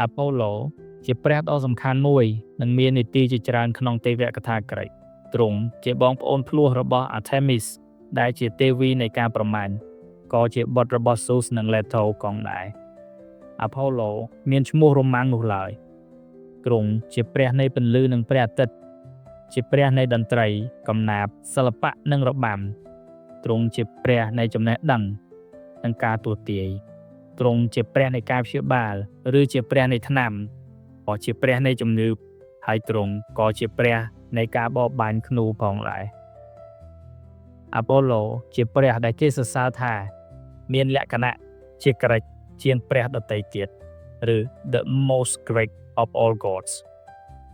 អាប៉ូឡូជាព្រះដ៏សំខាន់មួយនិងមាននីតិជាច្រើនក្នុងទេវកថាក្រិកទ្រង់ជាបងប្អូនភ្លោះរបស់ Artemis ដែលជាទេវីនៃការប្រមាញ់ក៏ជាបុត្ររបស់ Zeus និង Leto ផងដែរអាប៉ូឡូមានឈ្មោះរ៉ូម៉ាំងនោះឡើយទ្រង់ជាព្រះនៃពន្លឺនិងព្រះអាទិត្យជាព្រះនៃតន្ត្រីកំណាព្យសិល្បៈនិងរបាំទ្រង់ជាព្រះនៃចំណេះដឹងនិងការទស្សន៍ទាយទ្រង់ជាព្រះនៃការព្យាបាលឬជាព្រះនៃថ្នាំក៏ជាព្រះនៃជំនឿហើយទ្រង់ក៏ជាព្រះនៃការបរបាញ់ធ្នូផងដែរអាប៉ូឡូជាព្រះដែលគេសរសើរថាមានលក្ខណៈជាក្រិចជាងព្រះដទៃទៀតឬ the most great of all gods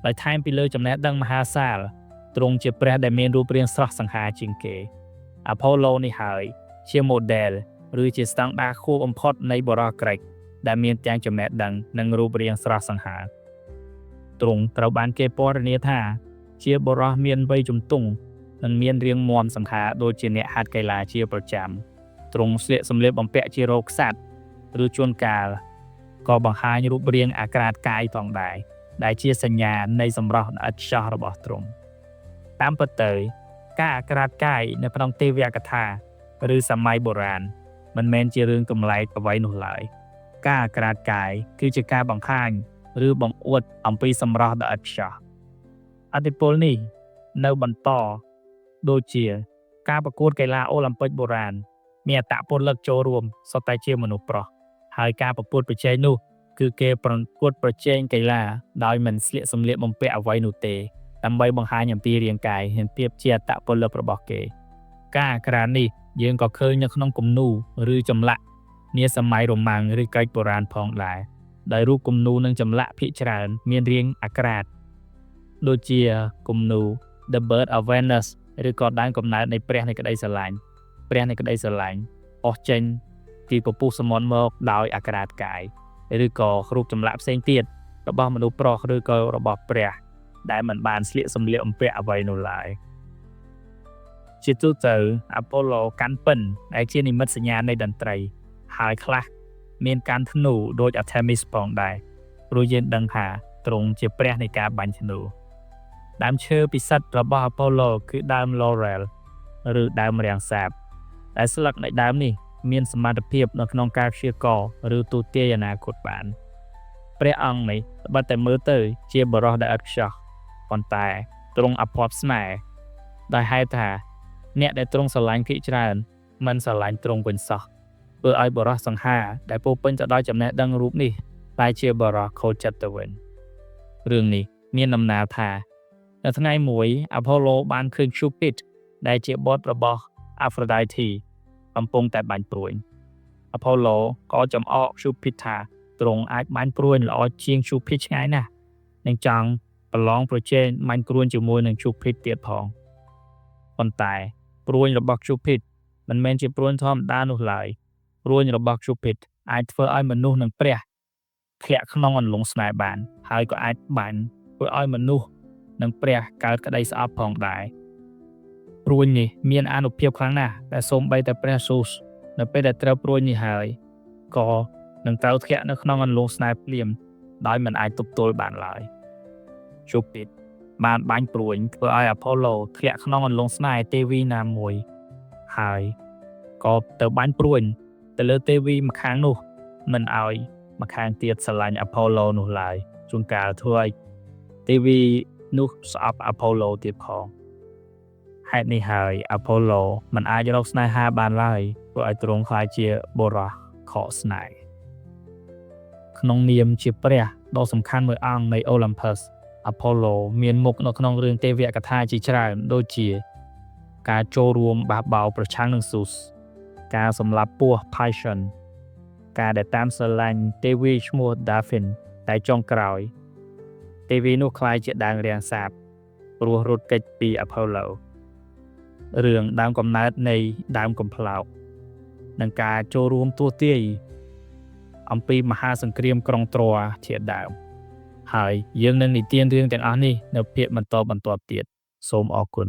ដោយថែមពីលើចំណេះដឹងមហាសាលទ្រង់ជាព្រះដែលមានរូបរាងស្រស់សង្ហាជាងគេអាប៉ូឡូនេះហើយជា model ឬជាស្តង់ដារខ្ពស់បំផុតនៃបុរសក្រិកដែលមានទាំងចំណេះដឹងនិងរូបរាងស្រស់សង្ហាទ្រង់ត្រូវបានគេពណ៌នាថាជាបុរសមានវ័យជំទង់និងមានរាងមាំសង្ហាដូចជាអ្នកហាត់កីឡាជាប្រចាំទ្រង់ស្លៀកសម្លៀកបំពាក់ជារោគខ្សាត់ឬជួនកាលក៏បង្ហាញរូបរាងអាក្រាតកាយផងដែរដែលជាសញ្ញានៃសម្រស់ដ៏ឥតខ្ចោះរបស់ទ្រង់តាមពិតទៅការអាក្រាតកាយនៅក្នុងទេវកថាឬសម័យបុរាណមិនមែនជារឿងកម្លែកអ្វីនោះឡើយការអាក្រាតកាយគឺជាការបង្ហាញឬបង្អួតអំពីសម្រស់ដ៏ឥតខ្ចោះឥទ្ធិពលនេះនៅបន្តដូចជាការប្រកួតកីឡាអូឡ িম্প ិកបុរាណមានអត្តពលិកចូលរួមសុទ្ធតែជាមនុស្សប្រុសហើយការប្រកួតប្រជែងនោះគឺគេប្រកួតប្រជែងកីឡាដោយមិនស្លៀកសម្លៀកបំពាក់អ្វីនោះទេដើម្បីបង្ហាញអំពីរាងកាយនិងភាពជាអត្តពលិករបស់គេការអាក្រាតនេះយើងក៏ឃើញនៅក្នុងគំនូរឬចម្លាក់នាសម័យរ៉ូម៉ាំងឬក្រិកបុរាណផងដែរដោយរូបគំនូរនិងចម្លាក់ភាគច្រើនមានរាងអាក្រាតដូចជាគំនូរ The Bird of Venus ឬក៏ដើមកំណើតនៃព្រះនៃក្តីស្រឡាញ់ព្រះនៃក្តីស្រឡាញ់អស់ចេញពីពពុះសមុទ្រមកដោយអាក្រាតកាយឬក៏រូបចម្លាក់ផ្សេងទៀតរបស់មនុស្សប្រុសឬក៏របស់ព្រះដែលមិនបានស្លៀកសម្លៀកបំពាក់អ្វីនោះឡើយជាទូទៅអាប៉ូឡូកាន់ពិណដែលជានិមិត្តសញ្ញានៃតន្ត្រីហើយខ្លះមានកាន់ធ្នូដូច Artemis ផងដែរព្រោះយើងដឹងថាទ្រង់ជាព្រះនៃការបាញ់ធ្នូដើមឈើពិសិដ្ឋរបស់អាប៉ូឡូគឺដើម Laurel ឬដើមរាំងសាបដែលស្លឹកនៃដើមនេះមានសមត្ថភាពនៅក្នុងការព្យាករណ៍ឬទូទាយអនាគតបានព្រះអង្គនេះត្បិតតែមើលទៅជាបរិសុទ្ធដែលឥតខ្ចោះប៉ុន្តែទ្រង់អភ័ព្វស្នេហ៍ដោយហេតុថាអ្នកដែលទ្រង់ស្រឡាញ់ភាគច្រើនមិនស្រឡាញ់ទ្រង់វិញសោះធ្វើឲ្យបរិសុទ្ធសង្ហាដែលពោពេញទៅដោយចំណេះដឹងរូបនេះតែជាបរិសុទ្ធខូចចិត្តទៅវិញរឿងនេះមានដំណាលថានៅថ្ងៃមួយអាប៉ូឡូបានឃើញ Cupid ដែលជាបុត្ររបស់ Aphrodite កំពុងតែបាញ់ព្រួញអាប៉ូឡូក៏ចំអក Cupid ថាទ្រង់អាចបាញ់ព្រួញល្អជាង Cupid ឆ្ងាយណាស់និងចង់ប្រឡងប្រជែងបាញ់ព្រួញជាមួយនឹង Cupid ទៀតផងប៉ុន្តែព្រួញរបស់ Cupid មិនមែនជាព្រួញធម្មតានោះឡើយព្រួញរបស់ Cupid អាចធ្វើឲ្យមនុស្សនិងព្រះធ្លាក់ក្នុងអន្លង់ស្នេហ៍បានហើយក៏អាចបាញ់ធ្វើឲ្យមនុស្សនិងព្រះកើតក្តីស្អប់ផងដែរព្រួញនេះមានអានុភាពខ្លាំងណាស់តែសូម្បីតែព្រះ Zeus នៅពេលដែលត្រូវព្រួញនេះហើយក៏នឹងត្រូវធ្លាក់នៅក្នុងអន្លង់ស្នេហ៍ភ្លាមដោយមិនអាចទប់ទល់បានឡើយ Cupid បានបាញ់ព្រួញធ្វើឲ្យអាប៉ូឡូធ្លាក់ក្នុងអន្លង់ស្នេហ៍ទេវីណាមួយហើយក៏ទៅបាញ់ព្រួញទៅលើទេវីម្ខាងនោះមិនឲ្យម្ខាងទៀតស្រឡាញ់អាប៉ូឡូនោះឡើយជួនកាលធ្វើឲ្យទេវីនោះស្អប់អាប៉ូឡូទៀតផងហេតុនេះហើយអាប៉ូឡូមិនអាចរកស្នេហាបានឡើយព្រោះឲ្យទ្រង់ខ្លាចជាបុរសខកស្នេហ៍ក្នុងនាមជាព្រះដ៏សំខាន់មួយអង្គនៃ Olympus អាប៉ូឡូមានមុខនៅក្នុងរឿងទេវកថាជាច្រើនដូចជាការចូលរួមបះបោរប្រឆាំងនឹង Zeus ការសម្លាប់ពស់ Python ការដែលតាមស្រឡាញ់ទេវីឈ្មោះ Daphne តែចុងក្រោយទេវីនោះក្លាយជាដាងរាំងសាបព្រោះរត់គេចពីអាប៉ូឡូរឿងដើមកំណើតនៃដើមកំប្លោកនិងការចូលរួមទស្សន៍ទាយអំពីមហាសង្គ្រាមក្រុងត្រយជាដើមហើយយើងនឹងនិទានរឿងទាំងអស់នេះនៅភាគបន្តបន្ទាប់ទៀតសូមអរគុណ